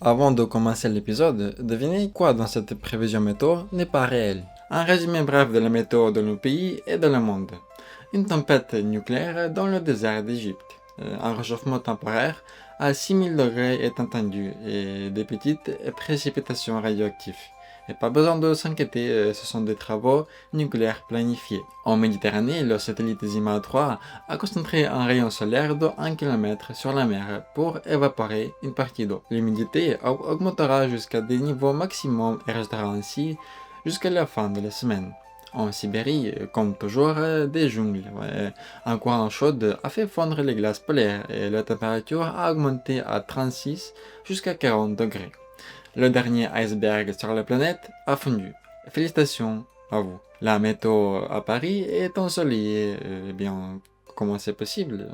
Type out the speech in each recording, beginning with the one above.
Avant de commencer l'épisode, devinez quoi dans cette prévision météo n'est pas réel. Un résumé bref de la météo de nos pays et de le monde. Une tempête nucléaire dans le désert d'Égypte. Un réchauffement temporaire à 6000 degrés est attendu et des petites précipitations radioactives. Et pas besoin de s'inquiéter, ce sont des travaux nucléaires planifiés. En Méditerranée, le satellite Zima 3 a concentré un rayon solaire de 1 km sur la mer pour évaporer une partie d'eau. L'humidité augmentera jusqu'à des niveaux maximums et restera ainsi jusqu'à la fin de la semaine. En Sibérie, comme toujours, des jungles. Un courant chaud a fait fondre les glaces polaires et la température a augmenté à 36 jusqu'à 40 degrés. Le dernier iceberg sur la planète a fondu. Félicitations à vous. La météo à Paris est ensoleillée. Comment c'est possible?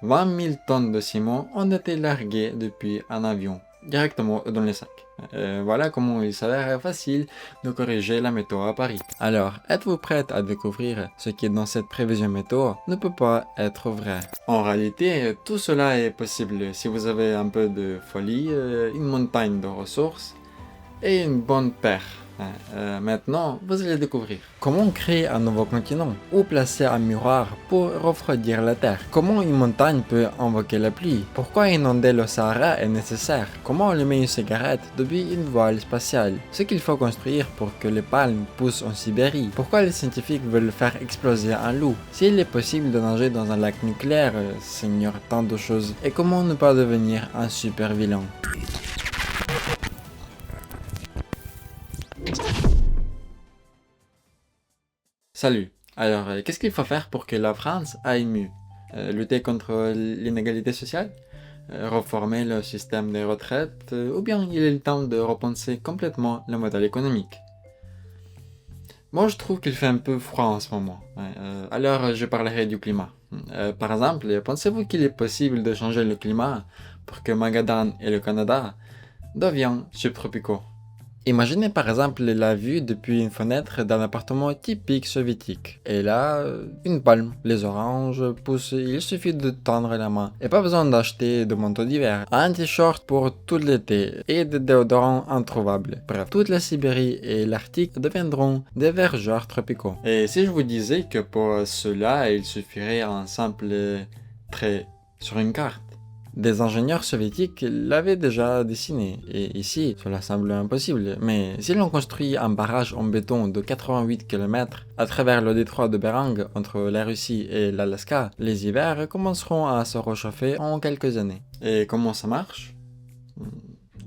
20 000 tonnes de ciment ont été larguées depuis un avion, directement dans les sacs. Voilà comment il s'avère facile de corriger la météo à Paris. Alors, êtes-vous prête à découvrir ce qui est dans cette prévision météo ne peut pas être vrai? En réalité, tout cela est possible si vous avez un peu de folie, une montagne de ressources et une bonne paire. Maintenant, vous allez découvrir comment créer un nouveau continent, où placer un miroir pour refroidir la Terre, comment une montagne peut invoquer la pluie, pourquoi inonder le Sahara est nécessaire, comment allumer une cigarette depuis une voile spatiale, ce qu'il faut construire pour que les palmes poussent en Sibérie, pourquoi les scientifiques veulent faire exploser un loup, s'il est possible de nager dans un lac nucléaire, Seigneur, tant de choses, et comment ne pas devenir un super vilain. Salut. Alors, qu'est-ce qu'il faut faire pour que la France aille mieux? Lutter contre l'inégalité sociale? Reformer le système des retraites? Ou bien il est le temps de repenser complètement le modèle économique? Moi, je trouve qu'il fait un peu froid en ce moment. Alors, je parlerai du climat. Par exemple, pensez-vous qu'il est possible de changer le climat pour que Magadan et le Canada deviennent subtropicaux? Imaginez par exemple la vue depuis une fenêtre d'un appartement typique soviétique. Et là, une palme, les oranges poussent, il suffit de tendre la main. Et pas besoin d'acheter de manteau d'hiver, un t-shirt pour tout l'été et des déodorants introuvables. Bref, toute la Sibérie et l'Arctique deviendront des vergers tropicaux. Et si je vous disais que pour cela, il suffirait un simple trait sur une carte? Des ingénieurs soviétiques l'avaient déjà dessiné, et ici, cela semble impossible, mais si l'on construit un barrage en béton de 88 km à travers le détroit de Bering entre la Russie et l'Alaska, les hivers commenceront à se réchauffer en quelques années. Et comment ça marche?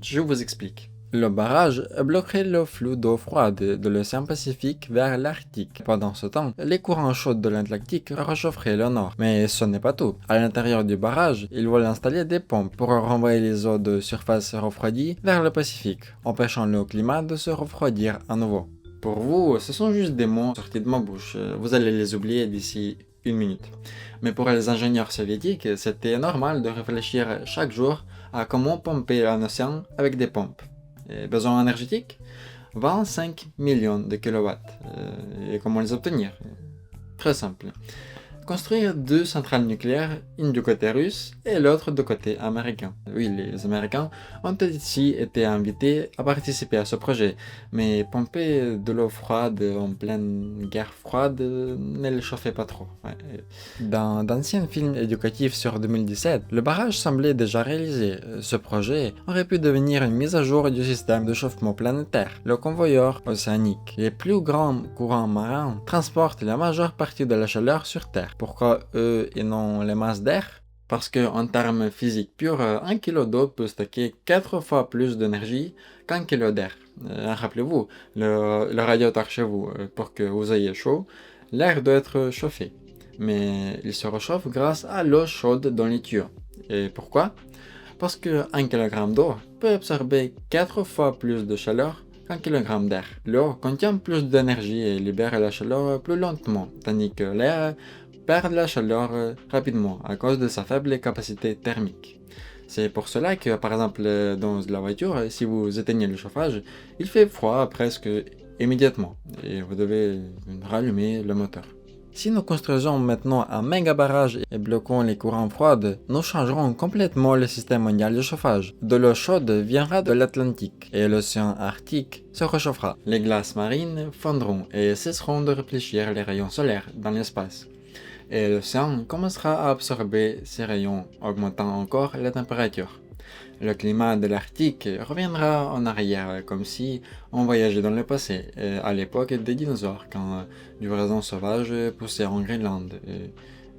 Je vous explique. Le barrage bloquerait le flux d'eau froide de l'océan Pacifique vers l'Arctique. Pendant ce temps, les courants chauds de l'Atlantique réchaufferaient le nord. Mais ce n'est pas tout. À l'intérieur du barrage, ils veulent installer des pompes pour renvoyer les eaux de surface refroidies vers le Pacifique, empêchant le climat de se refroidir à nouveau. Pour vous, ce sont juste des mots sortis de ma bouche. Vous allez les oublier d'ici une minute. Mais pour les ingénieurs soviétiques, c'était normal de réfléchir chaque jour à comment pomper un océan avec des pompes. Besoin énergétique? 25 millions de kilowatts. Et comment les obtenir? Très simple. Construire deux centrales nucléaires, une du côté russe et l'autre du côté américain. Oui, les Américains ont aussi été invités à participer à ce projet, mais pomper de l'eau froide en pleine guerre froide ne les chauffait pas trop. Dans d'anciens films éducatifs sur 2017, le barrage semblait déjà réalisé. Ce projet aurait pu devenir une mise à jour du système de chauffement planétaire, le convoyeur océanique. Les plus grands courants marins transportent la majeure partie de la chaleur sur Terre. Pourquoi eux et non les masses d'air? Parce que en termes physiques purs, 1 kg d'eau peut stocker 4 fois plus d'énergie qu'un kilo d'air. Rappelez-vous, le radiateur chez vous, pour que vous ayez chaud, l'air doit être chauffé. Mais il se réchauffe grâce à l'eau chaude dans les tuyaux. Et pourquoi? Parce que 1 kg d'eau peut absorber 4 fois plus de chaleur qu'un kilogramme d'air. L'eau contient plus d'énergie et libère la chaleur plus lentement, tandis que l'air perd la chaleur rapidement à cause de sa faible capacité thermique. C'est pour cela que, par exemple, dans la voiture, si vous éteignez le chauffage, il fait froid presque immédiatement et vous devez rallumer le moteur. Si nous construisons maintenant un méga barrage et bloquons les courants froids, nous changerons complètement le système mondial de chauffage. De l'eau chaude viendra de l'Atlantique et l'océan Arctique se réchauffera. Les glaces marines fondront et cesseront de réfléchir les rayons solaires dans l'espace. Et l'océan commencera à absorber ces rayons, augmentant encore la température. Le climat de l'Arctique reviendra en arrière, comme si on voyageait dans le passé, à l'époque des dinosaures, quand du raisin sauvage poussait en Groenland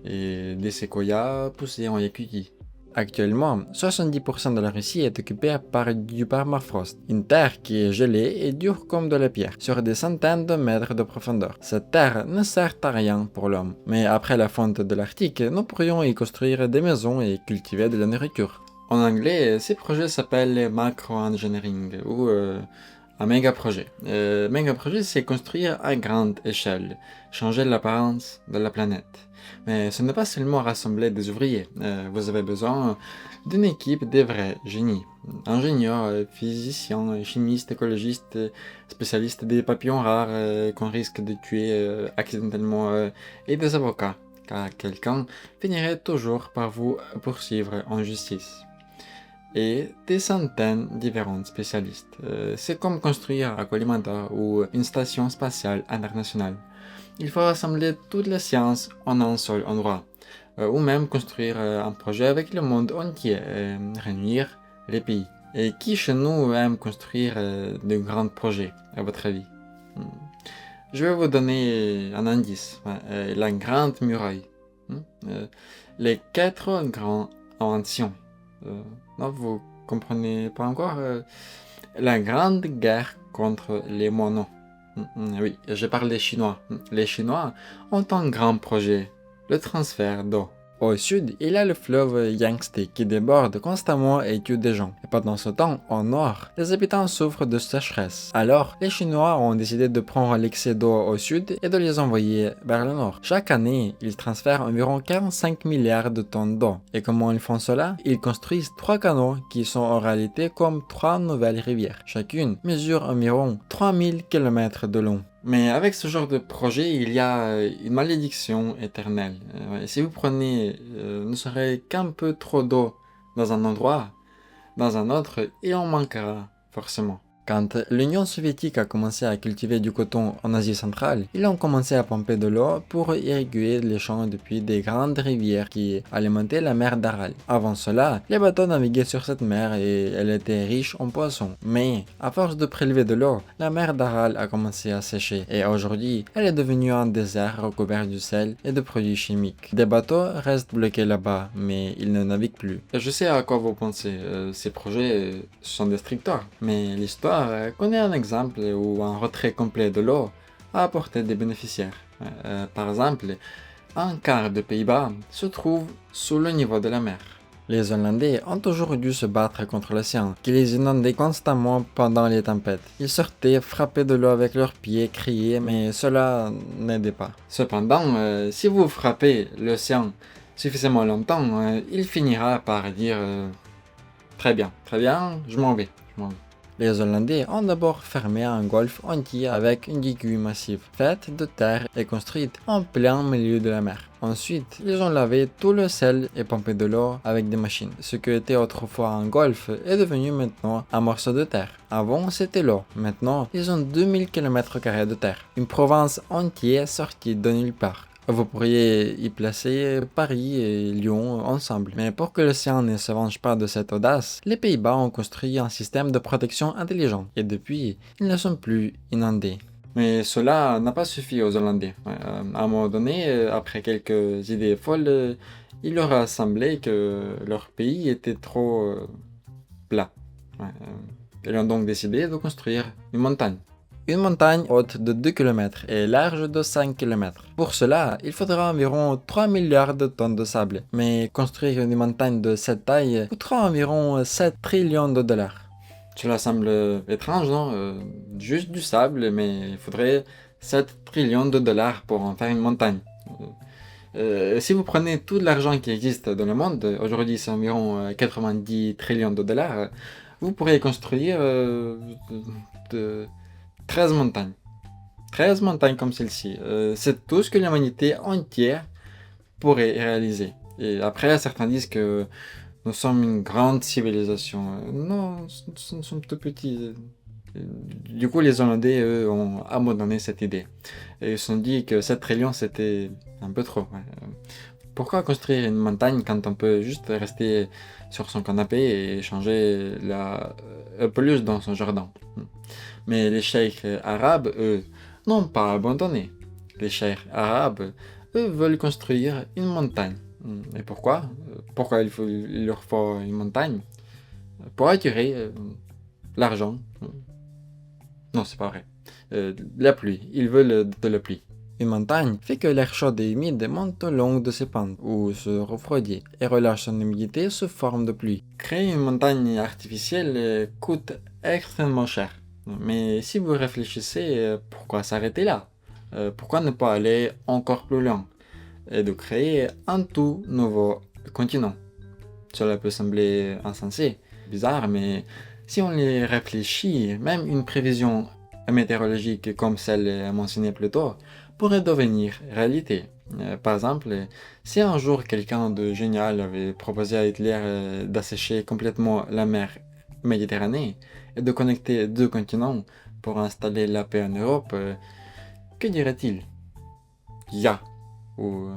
et des séquoias poussaient en Yakutie. Actuellement, 70% de la Russie est occupée par du permafrost, une terre qui est gelée et dure comme de la pierre, sur des centaines de mètres de profondeur. Cette terre ne sert à rien pour l'homme, mais après la fonte de l'Arctique, nous pourrions y construire des maisons et cultiver de la nourriture. En anglais, ces projets s'appellent macro-engineering ou un méga projet. Méga projet, c'est construire à grande échelle, changer l'apparence de la planète. Mais ce n'est pas seulement rassembler des ouvriers. Vous avez besoin d'une équipe de vrais génies. Ingénieurs, physiciens, chimistes, écologistes, spécialistes des papillons rares qu'on risque de tuer accidentellement et des avocats, car quelqu'un finirait toujours par vous poursuivre en justice. Et des centaines de différents spécialistes. C'est comme construire un Kolimata ou une station spatiale internationale. Il faut rassembler toutes les sciences en un seul endroit, ou même construire un projet avec le monde entier, réunir les pays. Et qui chez nous aime construire de grands projets, à votre avis? Je vais vous donner un indice. La Grande Muraille. Les 4 grandes inventions. Non, vous comprenez pas encore? La Grande Guerre contre les moineaux. Oui, je parle des Chinois. Les Chinois ont un grand projet, le transfert d'eau. Au sud, il y a le fleuve Yangtze qui déborde constamment et tue des gens. Et pendant ce temps, au nord, les habitants souffrent de sécheresse. Alors, les Chinois ont décidé de prendre l'excès d'eau au sud et de les envoyer vers le nord. Chaque année, ils transfèrent environ 45 milliards de tonnes d'eau. Et comment ils font cela? Ils construisent 3 canaux qui sont en réalité comme 3 nouvelles rivières. Chacune mesure environ 3000 km de long. Mais avec ce genre de projet, il y a une malédiction éternelle. Si vous prenez ne serait qu'un peu trop d'eau dans un endroit, dans un autre, il en manquera forcément. Quand l'Union soviétique a commencé à cultiver du coton en Asie centrale, ils ont commencé à pomper de l'eau pour irriguer les champs depuis des grandes rivières qui alimentaient la mer d'Aral. Avant cela, les bateaux naviguaient sur cette mer et elle était riche en poissons. Mais, à force de prélever de l'eau, la mer d'Aral a commencé à sécher et aujourd'hui, elle est devenue un désert recouvert de sel et de produits chimiques. Des bateaux restent bloqués là-bas, mais ils ne naviguent plus. Je sais à quoi vous pensez, ces projets sont destructeurs, mais l'histoire connaît un exemple où un retrait complet de l'eau a apporté des bénéficiaires. Par exemple, un quart des Pays-Bas se trouve sous le niveau de la mer. Les Hollandais ont toujours dû se battre contre l'océan, qui les inondait constamment pendant les tempêtes. Ils sortaient, frappaient de l'eau avec leurs pieds, criaient, mais cela n'aidait pas. Cependant, si vous frappez l'océan suffisamment longtemps, il finira par dire très bien, je m'en vais. Les Hollandais ont d'abord fermé un golfe entier avec une digue massive, faite de terre et construite en plein milieu de la mer. Ensuite, ils ont lavé tout le sel et pompé de l'eau avec des machines. Ce qui était autrefois un golfe est devenu maintenant un morceau de terre. Avant, c'était l'eau. Maintenant, ils ont 2000 km² de terre. Une province entière sortie de nulle part. Vous pourriez y placer Paris et Lyon ensemble. Mais pour que l'océan ne se venge pas de cette audace, les Pays-Bas ont construit un système de protection intelligent. Et depuis, ils ne sont plus inondés. Mais cela n'a pas suffi aux Hollandais. À un moment donné, après quelques idées folles, il leur a semblé que leur pays était trop plat. Ils ont donc décidé de construire une montagne. Une montagne haute de 2 km et large de 5 km. Pour cela, il faudra environ 3 milliards de tonnes de sable. Mais construire une montagne de cette taille coûtera environ 7 trillions de dollars. Cela semble étrange, non? Juste du sable, mais il faudrait 7 trillions de dollars pour en faire une montagne. Si vous prenez tout l'argent qui existe dans le monde, aujourd'hui c'est environ 90 trillions de dollars, vous pourrez construire 13 montagnes. 13 montagnes comme celle-ci. C'est tout ce que l'humanité entière pourrait réaliser. Et après, certains disent que nous sommes une grande civilisation. Non, nous sommes tout petits. Du coup, les Hollandais, eux, ont abandonné cette idée. Et ils se sont dit que 7 trillions, c'était un peu trop. Ouais. Pourquoi construire une montagne quand on peut juste rester sur son canapé et changer la pelouse dans son jardin? Mais les cheikhs arabes, eux, n'ont pas abandonné. Les cheikhs arabes, eux, veulent construire une montagne. Et pourquoi? Pourquoi il leur faut une montagne? Pour attirer l'argent. Non, c'est pas vrai. La pluie. Ils veulent de la pluie. Une montagne fait que l'air chaud et humide monte le long de ses pentes ou se refroidit et relâche son humidité sous forme de pluie. Créer une montagne artificielle coûte extrêmement cher. Mais si vous réfléchissez, pourquoi s'arrêter là? Pourquoi ne pas aller encore plus loin et de créer un tout nouveau continent? Cela peut sembler insensé, bizarre, mais si on y réfléchit, même une prévision météorologique comme celle mentionnée plus tôt pourrait devenir réalité. Par exemple, si un jour quelqu'un de génial avait proposé à Hitler d'assécher complètement la mer Méditerranée et de connecter deux continents pour installer la paix en Europe, que dirait-il? Ja ou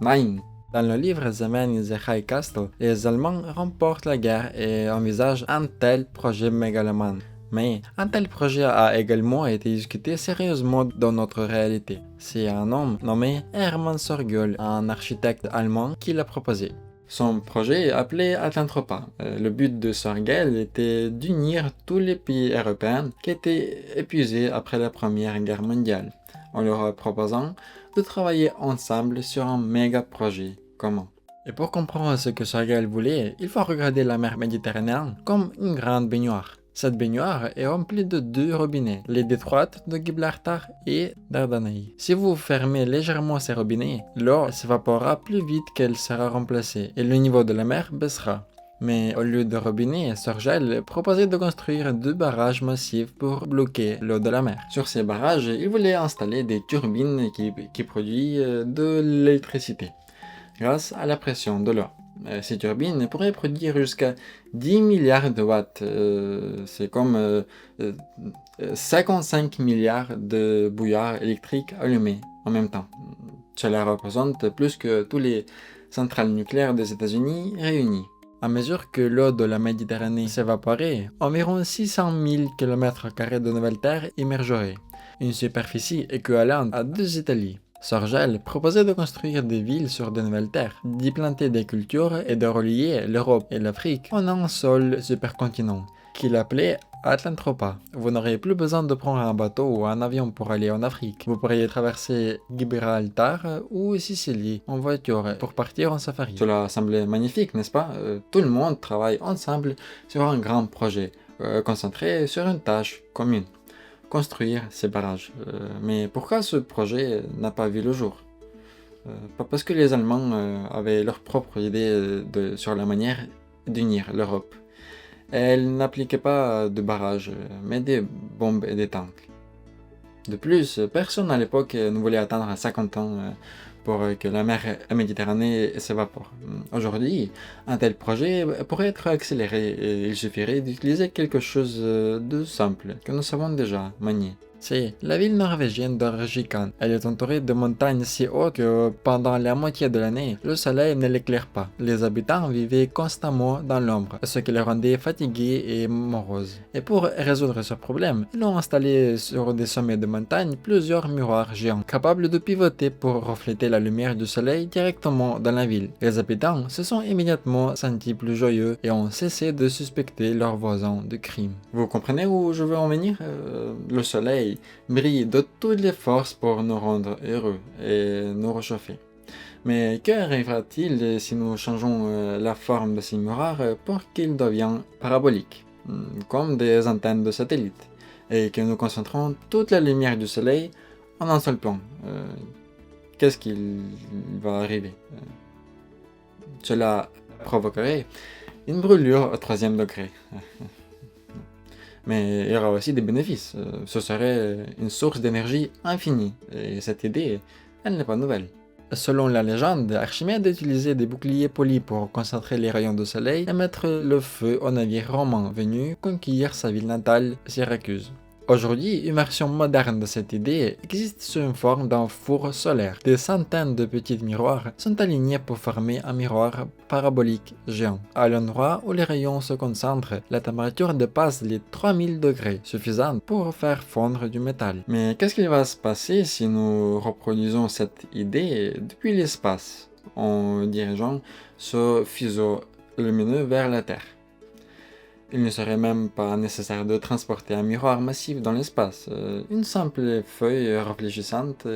Nein? Dans le livre The Man in the High Castle, les Allemands remportent la guerre et envisagent un tel projet mégalomane. Mais un tel projet a également été discuté sérieusement dans notre réalité. C'est un homme nommé Hermann Sorgel, un architecte allemand, qui l'a proposé. Son projet appelé Atlantropa. Le but de Sorgel était d'unir tous les pays européens qui étaient épuisés après la Première Guerre mondiale, en leur proposant de travailler ensemble sur un méga projet commun. Et pour comprendre ce que Sorgel voulait, il faut regarder la mer Méditerranée comme une grande baignoire. Cette baignoire est remplie de deux robinets, les détroits de Gibraltar et Dardanelles. Si vous fermez légèrement ces robinets, l'eau s'évaporera plus vite qu'elle sera remplacée et le niveau de la mer baissera. Mais au lieu de robinets, Sorgel proposait de construire deux barrages massifs pour bloquer l'eau de la mer. Sur ces barrages, il voulait installer des turbines qui produisent de l'électricité grâce à la pression de l'eau. Ces turbines pourraient produire jusqu'à 10 milliards de watts. C'est comme 55 milliards de bouillards électriques allumés en même temps. Cela représente plus que toutes les centrales nucléaires des États-Unis réunies. À mesure que l'eau de la Méditerranée s'évaporait, environ 600 000 km² de nouvelle terre émergerait, une superficie équivalente à 2 Italies. Sorgel proposait de construire des villes sur de nouvelles terres, d'y planter des cultures et de relier l'Europe et l'Afrique en un seul supercontinent, qu'il appelait Atlantropa. Vous n'aurez plus besoin de prendre un bateau ou un avion pour aller en Afrique. Vous pourriez traverser Gibraltar ou Sicile en voiture pour partir en safari. Cela semblait magnifique, n'est-ce pas? Tout le monde travaille ensemble sur un grand projet, concentré sur une tâche commune. Construire ces barrages. Mais pourquoi ce projet n'a pas vu le jour? Pas parce que les Allemands avaient leur propre idée sur la manière d'unir l'Europe. Elles n'appliquaient pas de barrages, mais des bombes et des tanks. De plus, personne à l'époque ne voulait attendre 50 ans pour que la mer Méditerranée s'évapore. Aujourd'hui, un tel projet pourrait être accéléré et il suffirait d'utiliser quelque chose de simple que nous savons déjà manier. C'est la ville norvégienne de Reykjavik. Elle est entourée de montagnes si hautes que pendant la moitié de l'année, le soleil ne l'éclaire pas. Les habitants vivaient constamment dans l'ombre, ce qui les rendait fatigués et moroses. Et pour résoudre ce problème, ils ont installé sur des sommets de montagnes plusieurs miroirs géants, capables de pivoter pour refléter la lumière du soleil directement dans la ville. Les habitants se sont immédiatement sentis plus joyeux et ont cessé de suspecter leurs voisins de crimes. Vous comprenez où je veux en venir? Le soleil brille de toutes les forces pour nous rendre heureux et nous réchauffer. Mais qu'arrivera-t-il si nous changeons la forme de ces miroirs pour qu'ils deviennent paraboliques, comme des antennes de satellite, et que nous concentrons toute la lumière du soleil en un seul point? Qu'est-ce qu'il va arriver? Cela provoquerait une brûlure au 3e degré. Mais il y aura aussi des bénéfices. Ce serait une source d'énergie infinie. Et cette idée, elle n'est pas nouvelle. Selon la légende, Archimède utilisait des boucliers polis pour concentrer les rayons de soleil et mettre le feu aux navires romains venus conquérir sa ville natale, Syracuse. Aujourd'hui, une version moderne de cette idée existe sous une forme d'un four solaire. Des centaines de petits miroirs sont alignés pour former un miroir parabolique géant. À l'endroit où les rayons se concentrent, la température dépasse les 3000 degrés, suffisante pour faire fondre du métal. Mais qu'est-ce qui va se passer si nous reproduisons cette idée depuis l'espace, en dirigeant ce fuseau lumineux vers la Terre? Il ne serait même pas nécessaire de transporter un miroir massif dans l'espace. Une simple feuille réfléchissante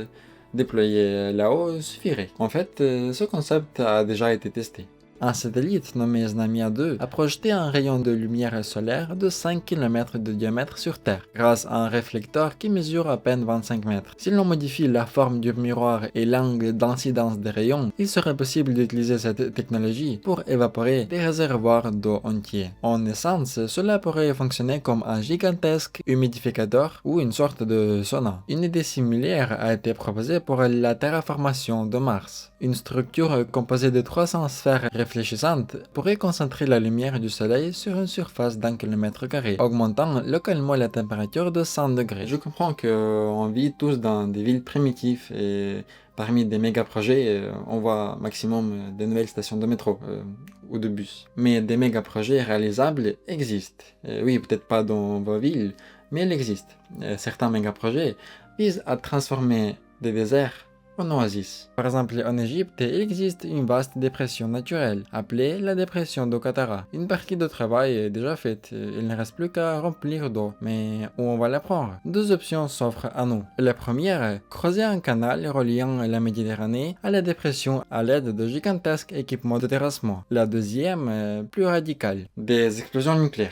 déployée là-haut suffirait. En fait, ce concept a déjà été testé. Un satellite nommé Znamia 2 a projeté un rayon de lumière solaire de 5 km de diamètre sur Terre, grâce à un réflecteur qui mesure à peine 25 mètres. Si l'on modifie la forme du miroir et l'angle d'incidence des rayons, il serait possible d'utiliser cette technologie pour évaporer des réservoirs d'eau entiers. En essence, cela pourrait fonctionner comme un gigantesque humidificateur ou une sorte de sauna. Une idée similaire a été proposée pour la terraformation de Mars. Une structure composée de 300 sphères réfléchissantes pourrait concentrer la lumière du soleil sur une surface d'1 km², augmentant localement la température de 100 degrés. Je comprends qu'on vit tous dans des villes primitives et parmi des méga projets, on voit maximum des nouvelles stations de métro ou de bus. Mais des méga projets réalisables existent. Oui, peut-être pas dans vos villes, mais ils existent. Certains méga projets visent à transformer des déserts en oasis. Par exemple, en Égypte, il existe une vaste dépression naturelle, appelée la dépression de Qattara. Une partie du travail est déjà faite, il ne reste plus qu'à remplir d'eau, mais où on va la prendre? Deux options s'offrent à nous. La première, creuser un canal reliant la Méditerranée à la dépression à l'aide de gigantesques équipements de terrassement. La deuxième, plus radicale, des explosions nucléaires.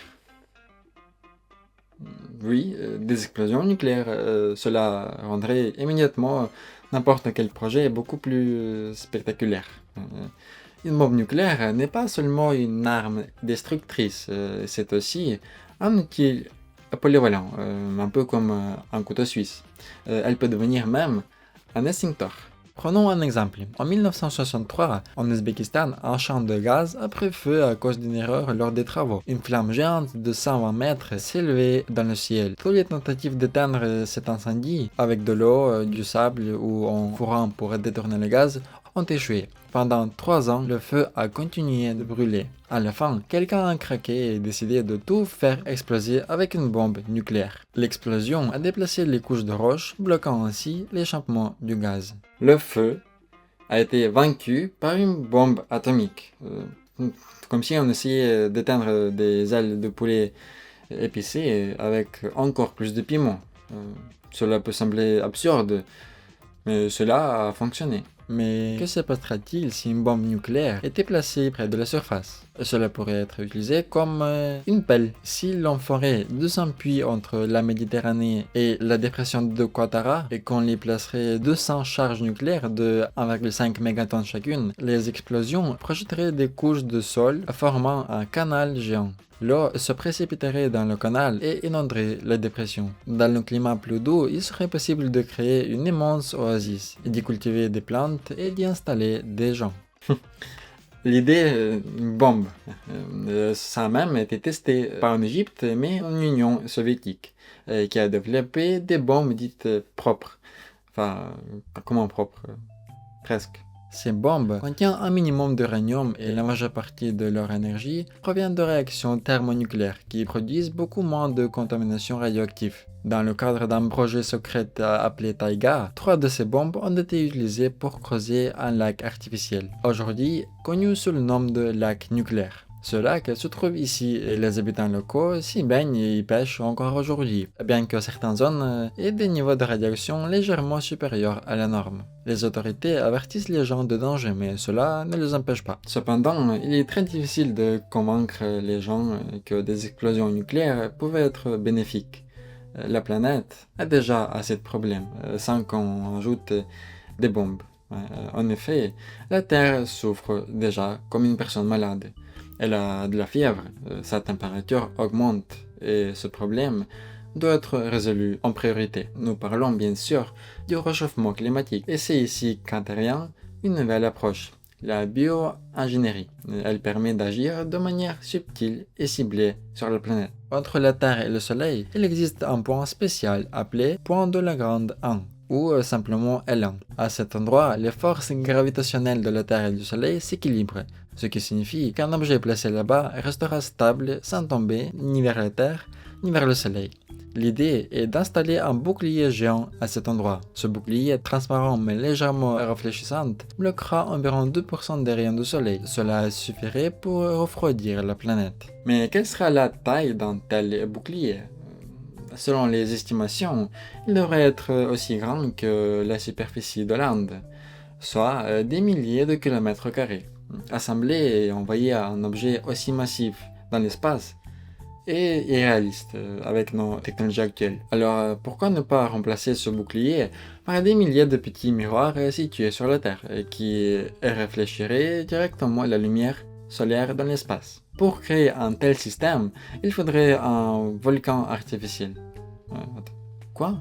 Oui, des explosions nucléaires, cela rendrait immédiatement n'importe quel projet beaucoup plus spectaculaire. Une bombe nucléaire n'est pas seulement une arme destructrice, c'est aussi un outil polyvalent, un peu comme un couteau suisse. Elle peut devenir même un extincteur. Prenons un exemple. En 1963, en Ouzbékistan, un champ de gaz a pris feu à cause d'une erreur lors des travaux. Une flamme géante de 120 mètres s'élevait dans le ciel. Toutes les tentatives d'éteindre cet incendie, avec de l'eau, du sable ou en fourrant pour détourner le gaz, ont échoué. Pendant 3 ans, le feu a continué de brûler. À la fin, quelqu'un a craqué et décidé de tout faire exploser avec une bombe nucléaire. L'explosion a déplacé les couches de roche, bloquant ainsi l'échappement du gaz. Le feu a été vaincu par une bombe atomique. Comme si on essayait d'éteindre des ailes de poulet épicées avec encore plus de piment. Cela peut sembler absurde, mais cela a fonctionné. Mais que se passera-t-il si une bombe nucléaire était placée près de la surface? Cela pourrait être utilisé comme une pelle. Si l'on ferait 200 puits entre la Méditerranée et la dépression de Qattara et qu'on y placerait 200 charges nucléaires de 1,5 mégatonnes chacune, les explosions projetteraient des couches de sol formant un canal géant. L'eau se précipiterait dans le canal et inonderait la dépression. Dans le climat plus doux, il serait possible de créer une immense oasis, d'y cultiver des plantes et d'y installer des gens. L'idée d'une bombe, ça a même été testé pas en Égypte, mais en Union soviétique, qui a développé des bombes dites propres. Enfin, comment propres? Presque. Ces bombes contiennent un minimum d'uranium et la majeure partie de leur énergie provient de réactions thermonucléaires qui produisent beaucoup moins de contamination radioactive. Dans le cadre d'un projet secret appelé Taiga, 3 de ces bombes ont été utilisées pour creuser un lac artificiel, aujourd'hui connu sous le nom de lac nucléaire. Ce lac se trouve ici et les habitants locaux s'y baignent et y pêchent encore aujourd'hui, bien que certaines zones aient des niveaux de radiation légèrement supérieurs à la norme. Les autorités avertissent les gens de danger, mais cela ne les empêche pas. Cependant, il est très difficile de convaincre les gens que des explosions nucléaires pouvaient être bénéfiques. La planète a déjà assez de problèmes, sans qu'on ajoute des bombes. En effet, la Terre souffre déjà comme une personne malade. Elle a de la fièvre, sa température augmente et ce problème doit être résolu en priorité. Nous parlons bien sûr du réchauffement climatique et c'est ici qu'intervient une nouvelle approche, la bio-ingénierie. Elle permet d'agir de manière subtile et ciblée sur la planète. Entre la Terre et le Soleil, il existe un point spécial appelé point de Lagrange 1 ou simplement L1. À cet endroit, les forces gravitationnelles de la Terre et du Soleil s'équilibrent, ce qui signifie qu'un objet placé là-bas restera stable sans tomber ni vers la Terre ni vers le Soleil. L'idée est d'installer un bouclier géant à cet endroit. Ce bouclier transparent mais légèrement réfléchissant bloquera environ 2% des rayons du soleil. Cela suffirait pour refroidir la planète. Mais quelle sera la taille d'un tel bouclier? Selon les estimations, il devrait être aussi grand que la superficie de l'Inde, soit des milliers de kilomètres carrés. Assembler et envoyer un objet aussi massif dans l'espace et irréaliste avec nos technologies actuelles. Alors pourquoi ne pas remplacer ce bouclier par des milliers de petits miroirs situés sur la Terre qui réfléchiraient directement la lumière solaire dans l'espace? Pour créer un tel système, il faudrait un volcan artificiel. Quoi?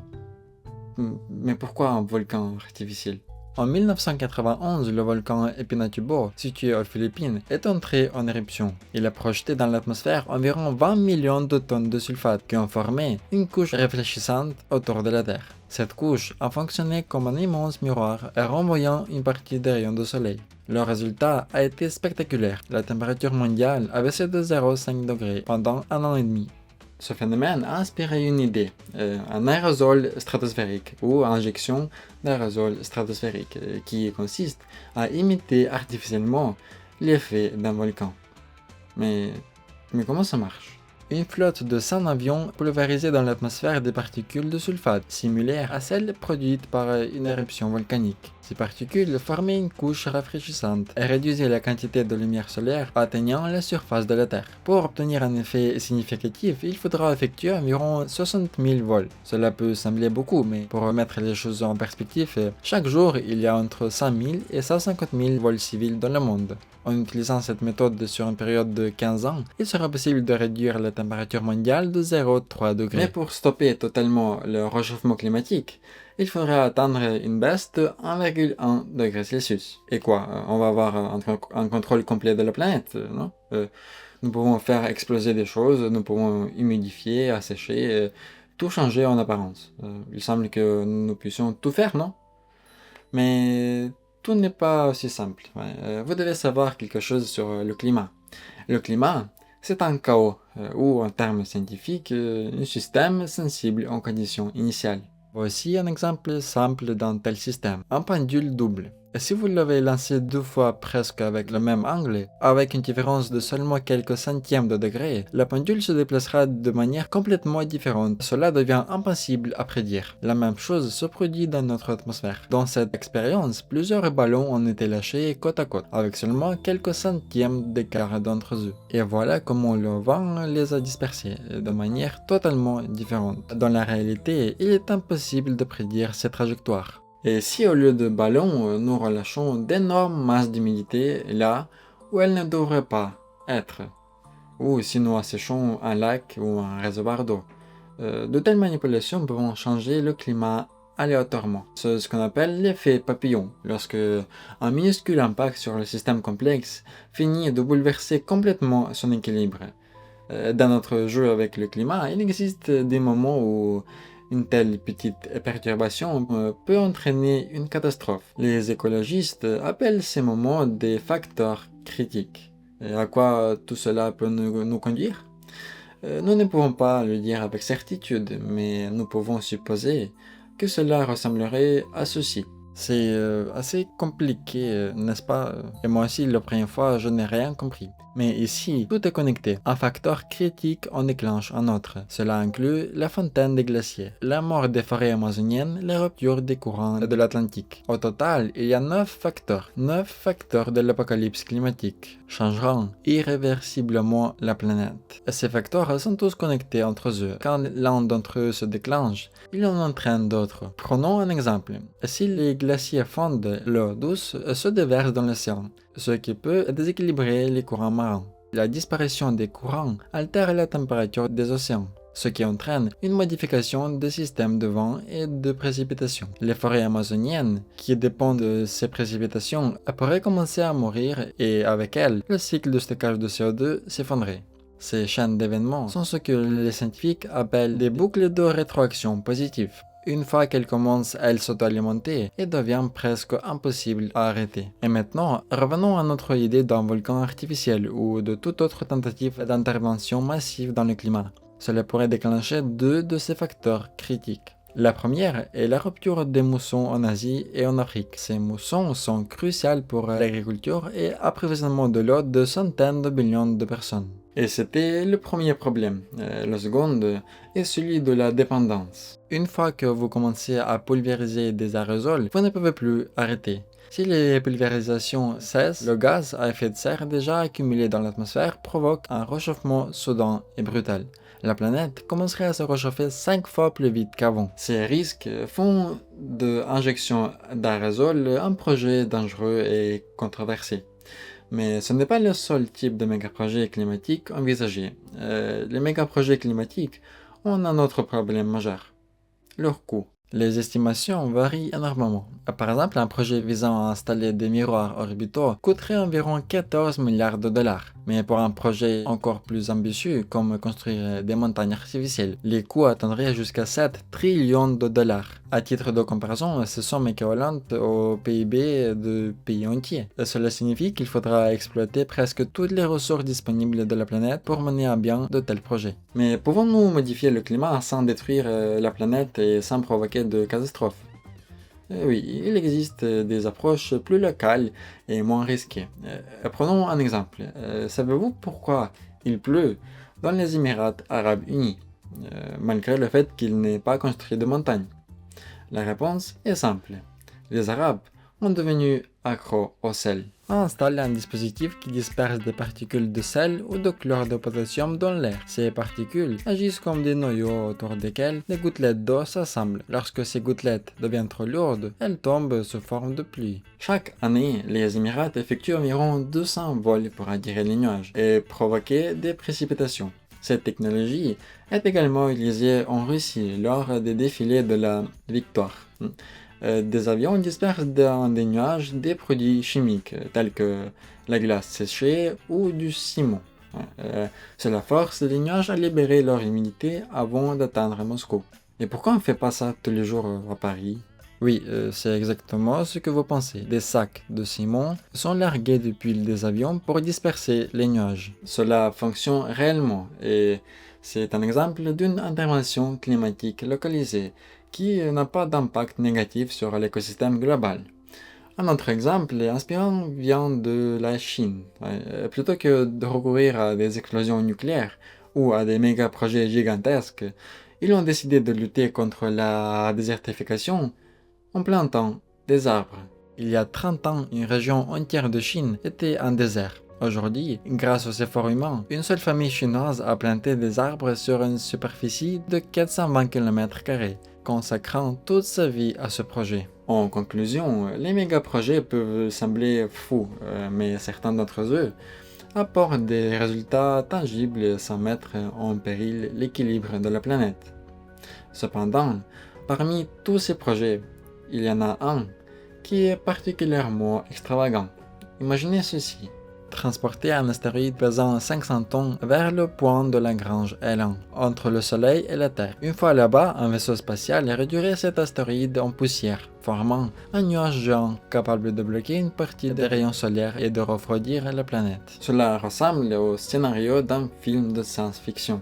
Mais pourquoi un volcan artificiel? En 1991, le volcan Pinatubo, situé aux Philippines, est entré en éruption. Il a projeté dans l'atmosphère environ 20 millions de tonnes de sulfate qui ont formé une couche réfléchissante autour de la Terre. Cette couche a fonctionné comme un immense miroir renvoyant une partie des rayons du soleil. Le résultat a été spectaculaire. La température mondiale a baissé de 0,5 degrés pendant un an et demi. Ce phénomène a inspiré une idée, un aérosol stratosphérique ou injection d'aérosol stratosphérique qui consiste à imiter artificiellement l'effet d'un volcan. Mais comment ça marche? Une flotte de 100 avions pulvérisait dans l'atmosphère des particules de sulfate, similaires à celles produites par une éruption volcanique. Ces particules formaient une couche rafraîchissante et réduisaient la quantité de lumière solaire atteignant la surface de la Terre. Pour obtenir un effet significatif, il faudra effectuer environ 60 000 vols. Cela peut sembler beaucoup, mais pour remettre les choses en perspective, chaque jour il y a entre 100 000 et 150 000 vols civils dans le monde. En utilisant cette méthode sur une période de 15 ans, il sera possible de réduire la température mondiale de 0,3 degrés. Mais pour stopper totalement le réchauffement climatique, il faudrait atteindre une baisse de 1,1 degré Celsius. Et quoi? On va avoir un contrôle complet de la planète, non? Nous pouvons faire exploser des choses, nous pouvons humidifier, assécher, tout changer en apparence. Il semble que nous puissions tout faire, non? Mais tout n'est pas aussi simple. Vous devez savoir quelque chose sur le climat. Le climat, c'est un chaos, ou en termes scientifiques, un système sensible aux conditions initiales. Voici un exemple simple d'un tel système. Un pendule double. Et si vous l'avez lancé 2 fois presque avec le même angle, avec une différence de seulement quelques centièmes de degré, la pendule se déplacera de manière complètement différente. Cela devient impossible à prédire. La même chose se produit dans notre atmosphère. Dans cette expérience, plusieurs ballons ont été lâchés côte à côte, avec seulement quelques centièmes d'écart d'entre eux. Et voilà comment le vent les a dispersés, de manière totalement différente. Dans la réalité, il est impossible de prédire ces trajectoires. Et si au lieu de ballons, nous relâchons d'énormes masses d'humidité là où elles ne devraient pas être, ou si nous asséchons un lac ou un réservoir d'eau, de telles manipulations pourront changer le climat aléatoirement. C'est ce qu'on appelle l'effet papillon, lorsque un minuscule impact sur le système complexe finit de bouleverser complètement son équilibre. Dans notre jeu avec le climat, il existe des moments où une telle petite perturbation peut entraîner une catastrophe. Les écologistes appellent ces moments des facteurs critiques. Et à quoi tout cela peut nous conduire? Nous ne pouvons pas le dire avec certitude, mais nous pouvons supposer que cela ressemblerait à ceci. C'est assez compliqué, n'est-ce pas? Et moi aussi, la première fois, je n'ai rien compris. Mais ici, tout est connecté. Un facteur critique en déclenche un autre. Cela inclut la fontaine des glaciers, la mort des forêts amazoniennes, la rupture des courants de l'Atlantique. Au total, il y a 9 facteurs. 9 facteurs de l'apocalypse climatique changeront irréversiblement la planète. Et ces facteurs sont tous connectés entre eux. Quand l'un d'entre eux se déclenche, il en entraîne d'autres. Prenons un exemple. Si les glaciers fondent, l'eau douce se déverse dans l'océan, ce qui peut déséquilibrer les courants marins. La disparition des courants altère la température des océans, ce qui entraîne une modification des systèmes de vent et de précipitations. Les forêts amazoniennes, qui dépendent de ces précipitations, pourraient commencer à mourir et avec elles, le cycle de stockage de CO2 s'effondrer. Ces chaînes d'événements sont ce que les scientifiques appellent des boucles de rétroaction positive. Une fois qu'elles commencent à s'auto-alimenter, elles deviennent presque impossibles à arrêter. Et maintenant, revenons à notre idée d'un volcan artificiel ou de toute autre tentative d'intervention massive dans le climat. Cela pourrait déclencher deux de ces facteurs critiques. La première est la rupture des moussons en Asie et en Afrique. Ces moussons sont cruciaux pour l'agriculture et l'approvisionnement de l'eau de centaines de millions de personnes. Et c'était le premier problème. Le second est celui de la dépendance. Une fois que vous commencez à pulvériser des aérosols, vous ne pouvez plus arrêter. Si les pulvérisations cessent, le gaz à effet de serre déjà accumulé dans l'atmosphère provoque un réchauffement soudain et brutal. La planète commencerait à se réchauffer 5 fois plus vite qu'avant. Ces risques font de l'injection d'aérosols un projet dangereux et controversé. Mais ce n'est pas le seul type de mégaprojet climatique envisagé. Les mégaprojets climatiques ont un autre problème majeur: leur coût. Les estimations varient énormément. Par exemple, un projet visant à installer des miroirs orbitaux coûterait environ 14 milliards de dollars. Mais pour un projet encore plus ambitieux, comme construire des montagnes artificielles, les coûts atteindraient jusqu'à 7 trillions de dollars. À titre de comparaison, ces sommes équivalentes au PIB de pays entiers. Cela signifie qu'il faudra exploiter presque toutes les ressources disponibles de la planète pour mener à bien de tels projets. Mais pouvons-nous modifier le climat sans détruire la planète et sans provoquer de catastrophes? Oui, il existe des approches plus locales et moins risquées. Prenons un exemple. Savez-vous pourquoi il pleut dans les Émirats arabes unis, malgré le fait qu'il n'ait pas construit de montagnes? La réponse est simple. Les Arabes ont devenu accros au sel. On installe un dispositif qui disperse des particules de sel ou de chlore de potassium dans l'air. Ces particules agissent comme des noyaux autour desquels des gouttelettes d'eau s'assemblent. Lorsque ces gouttelettes deviennent trop lourdes, elles tombent sous forme de pluie. Chaque année, les Émirats effectuent environ 200 vols pour attirer les nuages et provoquer des précipitations. Cette technologie est également utilisée en Russie lors des défilés de la Victoire. Des avions dispersent dans des nuages des produits chimiques tels que la glace séchée ou du ciment. Cela force les nuages à libérer leur humidité avant d'atteindre Moscou. Et pourquoi on ne fait pas ça tous les jours à Paris? Oui, c'est exactement ce que vous pensez. Des sacs de ciment sont largués depuis des avions pour disperser les nuages. Cela fonctionne réellement et c'est un exemple d'une intervention climatique localisée qui n'a pas d'impact négatif sur l'écosystème global. Un autre exemple inspirant vient de la Chine. Plutôt que de recourir à des explosions nucléaires ou à des méga-projets gigantesques, ils ont décidé de lutter contre la désertification en plantant des arbres. Il y a 30 ans, une région entière de Chine était un désert. Aujourd'hui, grâce aux efforts humains, une seule famille chinoise a planté des arbres sur une superficie de 420 km², consacrant toute sa vie à ce projet. En conclusion, les méga-projets peuvent sembler fous, mais certains d'entre eux apportent des résultats tangibles sans mettre en péril l'équilibre de la planète. Cependant, parmi tous ces projets, il y en a un qui est particulièrement extravagant. Imaginez ceci. Transporter un astéroïde pesant 500 tonnes vers le point de Lagrange L1, entre le Soleil et la Terre. Une fois là-bas, un vaisseau spatial réduirait cet astéroïde en poussière, formant un nuage géant capable de bloquer une partie des rayons solaires et de refroidir la planète. Cela ressemble au scénario d'un film de science-fiction.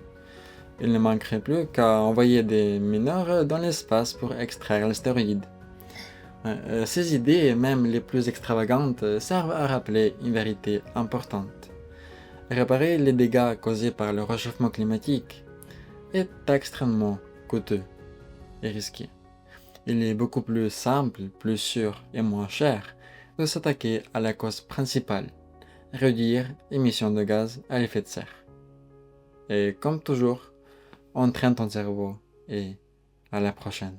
Il ne manquerait plus qu'à envoyer des mineurs dans l'espace pour extraire l'astéroïde. Ces idées, même les plus extravagantes, servent à rappeler une vérité importante. Réparer les dégâts causés par le réchauffement climatique est extrêmement coûteux et risqué. Il est beaucoup plus simple, plus sûr et moins cher de s'attaquer à la cause principale, réduire l'émission de gaz à effet de serre. Et comme toujours, entraîne ton cerveau et à la prochaine.